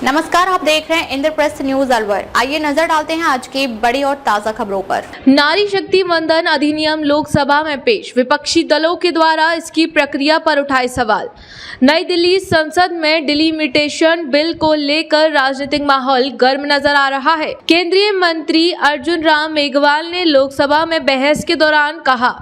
नमस्कार, आप देख रहे हैं इंद्रप्रस्थ न्यूज अलवर। आइए नजर डालते हैं आज की बड़ी और ताजा खबरों पर। नारी शक्ति वंदन अधिनियम लोकसभा में पेश, विपक्षी दलों के द्वारा इसकी प्रक्रिया पर उठाए सवाल। नई दिल्ली संसद में डिलिमिटेशन बिल को लेकर राजनीतिक माहौल गर्म नजर आ रहा है। केंद्रीय मंत्री अर्जुन राम मेघवाल ने लोकसभा में बहस के दौरान कहा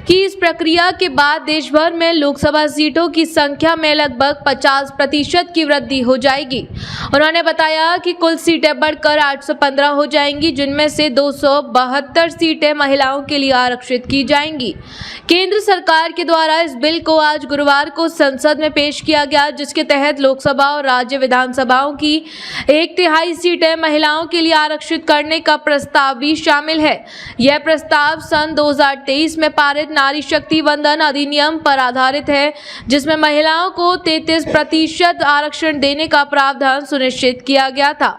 कि इस प्रक्रिया के बाद देश भर में लोकसभा सीटों की संख्या में लगभग 50% की वृद्धि हो जाएगी। उन्होंने बताया कि कुल सीटें बढ़कर 815 हो जाएंगी, जिनमें से 272 सीटें महिलाओं के लिए आरक्षित की जाएंगी। केंद्र सरकार के द्वारा इस बिल को आज गुरुवार को संसद में पेश किया गया, जिसके तहत लोकसभा और राज्य विधानसभाओं की 1/3 सीटें महिलाओं के लिए आरक्षित करने का प्रस्ताव भी शामिल है। यह प्रस्ताव सन 2023 में पारित नारी शक्ति वंदन अधिनियम पर आधारित है, जिसमें महिलाओं को 33% आरक्षण देने का प्रावधान सुनिश्चित किया गया था।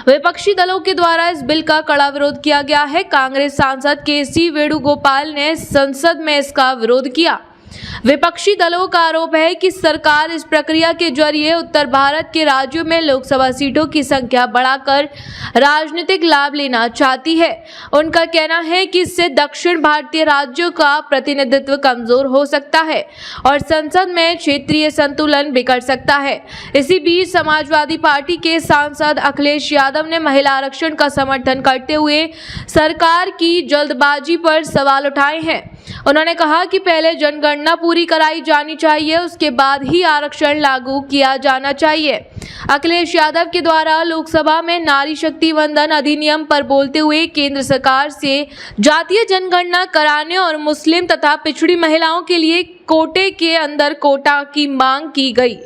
विपक्षी दलों के द्वारा इस बिल का कड़ा विरोध किया गया है। कांग्रेस सांसद केसी वेणुगोपाल ने संसद में इसका विरोध किया। विपक्षी दलों का आरोप है कि सरकार इस प्रक्रिया के जरिए उत्तर भारत के राज्यों में लोकसभा सीटों की संख्या बढ़ाकर राजनीतिक लाभ लेना चाहती है। उनका कहना है कि इससे दक्षिण भारतीय राज्यों का प्रतिनिधित्व कमजोर हो सकता है और संसद में क्षेत्रीय संतुलन बिगड़ सकता है। इसी बीच समाजवादी पार्टी के सांसद अखिलेश यादव ने महिला आरक्षण का समर्थन करते हुए सरकार की जल्दबाजी पर सवाल उठाए हैं। उन्होंने कहा कि पहले जनगणना पूरी कराई जानी चाहिए, उसके बाद ही आरक्षण लागू किया जाना चाहिए। अखिलेश यादव के द्वारा लोकसभा में नारी शक्ति वंदन अधिनियम पर बोलते हुए केंद्र सरकार से जातीय जनगणना कराने और मुस्लिम तथा पिछड़ी महिलाओं के लिए कोटे के अंदर कोटा की मांग की गई।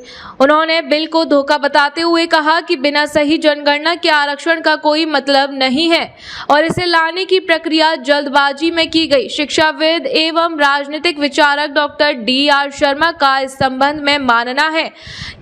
उन्होंने बिल को धोखा बताते हुए कहा कि बिना सही जनगणना के आरक्षण का कोई मतलब नहीं है और इसे लाने की प्रक्रिया जल्दबाजी में की गई। शिक्षाविद एवं राजनीतिक विचारक डॉक्टर DR शर्मा का इस संबंध में मानना है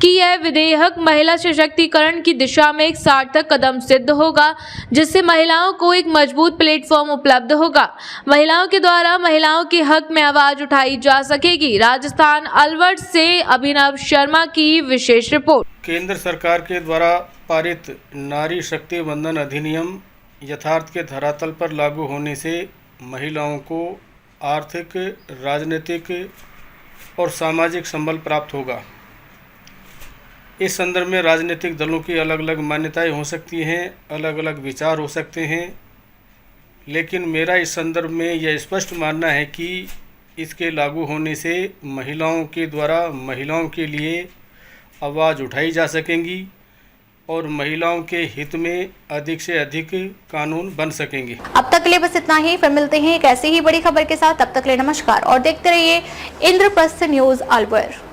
कि यह विधेयक महिला सशक्तिकरण की दिशा में एक सार्थक कदम सिद्ध होगा, जिससे महिलाओं को एक मजबूत प्लेटफॉर्म उपलब्ध होगा। महिलाओं के द्वारा महिलाओं के हक में आवाज उठाई जा सकेगी। राजस्थान अलवर से अभिनव शर्मा की विशेष रिपोर्ट। केंद्र सरकार के द्वारा पारित नारी शक्ति वंदन अधिनियम यथार्थ के धरातल पर लागू होने से महिलाओं को आर्थिक, राजनीतिक और सामाजिक संबल प्राप्त होगा। इस संदर्भ में राजनीतिक दलों की अलग अलग मान्यताएं हो सकती हैं, अलग अलग विचार हो सकते हैं, लेकिन मेरा इस संदर्भ में यह स्पष्ट मानना है कि इसके लागू होने से महिलाओं के द्वारा महिलाओं के लिए आवाज़ उठाई जा सकेंगी और महिलाओं के हित में अधिक से अधिक कानून बन सकेंगे। अब तक के लिए बस इतना ही। फिर मिलते हैं एक ऐसी ही बड़ी खबर के साथ। तब तक के लिए नमस्कार और देखते रहिए इंद्रप्रस्थ न्यूज अलवर।